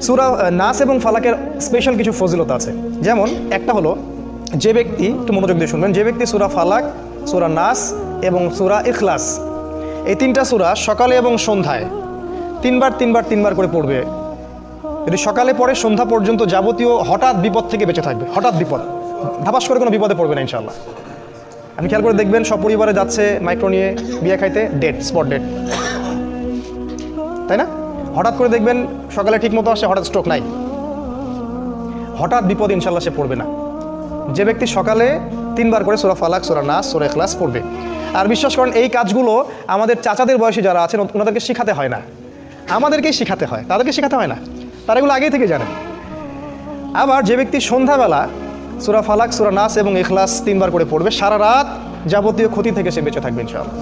সূরা নাস এবং ফালাকের স্পেশাল কিছু ফজিলত আছে। যেমন একটা হলো, যে ব্যক্তি, একটু মনোযোগ দিয়ে শুনবেন, যে ব্যক্তি সূরা ফালাক, সূরা নাস এবং সূরা ইখলাস এই তিনটা সূরা সকালে এবং সন্ধ্যায় তিনবার করে পড়বে, যদি সকালে পড়ে সন্ধ্যা পর্যন্ত যাবতীয় হঠাৎ বিপদ থেকে বেঁচে থাকবে। হঠাৎ বিপদ, ধাপাস করে কোনো বিপদে পড়বে না ইনশাআল্লাহ। আপনি খেয়াল করে দেখবেন, সব পরিবারে যাচ্ছে মাইক্রো নিয়ে বিয়ে খাইতে, ডেট, স্পট ডেট, তাই না? হঠাৎ করে দেখবেন সকালে ঠিক মতো আসে, হঠাৎ স্ট্রোক নাই। হঠাৎ বিপদ ইনশাআল্লাহ সে পড়বে না, যে ব্যক্তি সকালে তিনবার করে সূরা ফালাক, সূরা নাস, সূরা ইখলাস পড়বে। আর বিশ্বাস করেন, এই কাজগুলো আমাদের চাচাদের বয়সী যারা আছেন ওনাদেরকে শেখাতে হয় না, আমাদেরকেই শেখাতে হয়, তাদেরকে শেখাতে হয় না, তারা এগুলো আগেই থেকে জানেন। আবার যে ব্যক্তি সন্ধ্যাবেলা সূরা ফালাক, সূরা নাস এবং ইখলাস তিনবার করে পড়বে, সারা রাত যাবতীয় ক্ষতি থেকে সে বেঁচে থাকবে ইনশাআল্লাহ।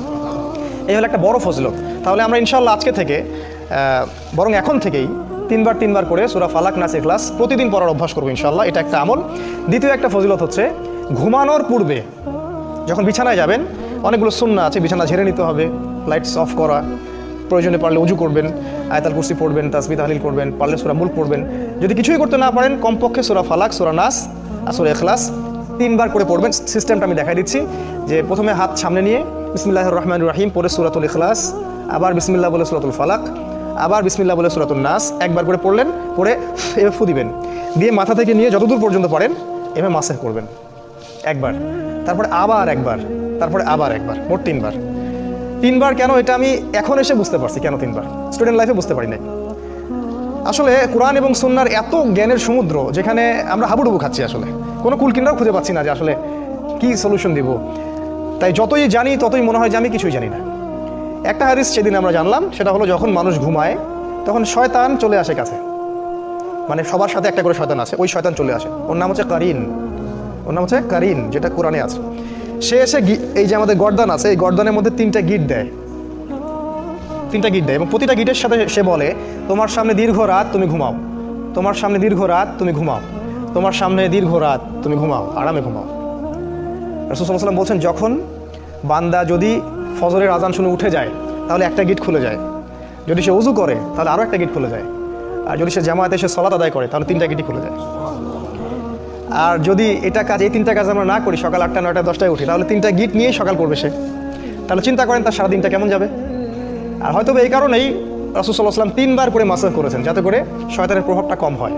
এই হলো একটা বড় ফজিলত। তাহলে আমরা ইনশাআল্লাহ আজকে থেকে, বরং এখন থেকেই তিনবার করে সূরা ফালাক, নাস, ইখলাস প্রতিদিন পড়ার অভ্যাস করবো ইনশাআল্লাহ। এটা একটা আমল। দ্বিতীয় একটা ফজিলত হচ্ছে, ঘুমানোর পূর্বে যখন বিছানায় যাবেন, অনেকগুলো সুন্নাহ আছে, বিছানা ঝেড়ে নিতে হবে, লাইটস অফ করা, প্রয়োজনে পারলে উজু করবেন, আয়াতুল কুরসি পড়বেন, তাসবিহ তাহলিল করবেন, পারলে সূরা মুলক পড়বেন। যদি কিছুই করতে না পারেন, কমপক্ষে সূরা ফালাক, সূরা নাস আর সূরা ইখলাস তিনবার করে পড়বেন। সিস্টেমটা আমি দেখাই দিচ্ছি, যে প্রথমে হাত সামনে নিয়ে বিসমিল্লাহির রহমানির রহিম পড়ে সূরাতুল ইখলাস, আবার বিসমিল্লাহ বলে সূরাতুল ফালাক, আবার বিসমিল্লাহ বলে সূরাতুল নাস একবার করে পড়লেন, পড়ে এভাবে ফু দিবেন, দিয়ে মাথা থেকে নিয়ে যতদূর পর্যন্ত পারেন এভাবে মাসেহ করবেন একবার, তারপরে আবার একবার, তারপরে আবার একবার, মোট তিনবার। কেন এটা আমি এখন এসে বুঝতে পারছি, কেন তিনবার, স্টুডেন্ট লাইফে বুঝতে পারি নাই। আসলে কোরআন এবং সুন্নাহর এত জ্ঞানের সমুদ্র, যেখানে আমরা হাবুডুবু খাচ্ছি, আসলে কোনো কুলকিনারাও খুঁজে পাচ্ছি না যে আসলে কি সলিউশন দিব। তাই যতই জানি ততই মনে হয় যে আমি কিছুই জানি না। একটা হাদিস সেদিন আমরা জানলাম, সেটা হলো যখন মানুষ ঘুমায় তখন শয়তান চলে আসে কাছে, মানে সবার সাথে একটা করে শয়তান আছে, ওই শয়তান চলে আসে, ওর নাম হচ্ছে কারিন, যেটা কোরআনে আছে। সে এসে এই যে আমাদের গর্দান আছে, এই গর্দানের মধ্যে তিনটা গিট দেয়, এবং প্রতিটা গিটের সাথে সে বলে, তোমার সামনে দীর্ঘ রাত, তুমি ঘুমাও, তোমার সামনে দীর্ঘ রাত, তুমি ঘুমাও, তোমার সামনে দীর্ঘ রাত, তুমি ঘুমাও, আরামে ঘুমাও। রাসূল সাল্লাল্লাহু আলাইহি ওয়াসাল্লাম বলছেন, যখন বান্দা যদি ফজরের আজান শুনে উঠে যায় তাহলে একটা গিট খুলে যায়, যদি সে ওযু করে তাহলে আরও একটা গিট খুলে যায়, আর যদি সে জামায়াতে এসে সালাত আদায় করে তাহলে তিনটা গিটই খুলে যায়। আর যদি এই তিনটা কাজ আমরা না করি, সকাল 8টা, 9টা, 10টায় উঠি, তাহলে তিনটা গিট নিয়েই সকাল করবে সে। তাহলে চিন্তা করেন তার সারাদিনটা কেমন যাবে। আর হয়তো এই কারণেই রাসূল সাল্লাল্লাহু আলাইহি ওয়াসাল্লাম তিনবার করে মাসাহ করেছেন, যাতে করে শয়তানের প্রভাবটা কম হয়।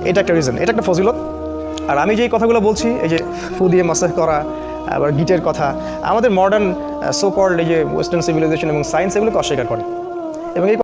এটা একটা রিজন, এটা একটা ফজিলত। আর আমি যেই কথাগুলো বলছি, এই যে ফু দিয়ে মাসাহ করা, আবার গিটের কথা, আমাদের মডার্ন সো কল্ড এই যে ওয়েস্টার্ন সিভিলাইজেশন এবং সায়েন্স এগুলোকে অস্বীকার করে, এবং এই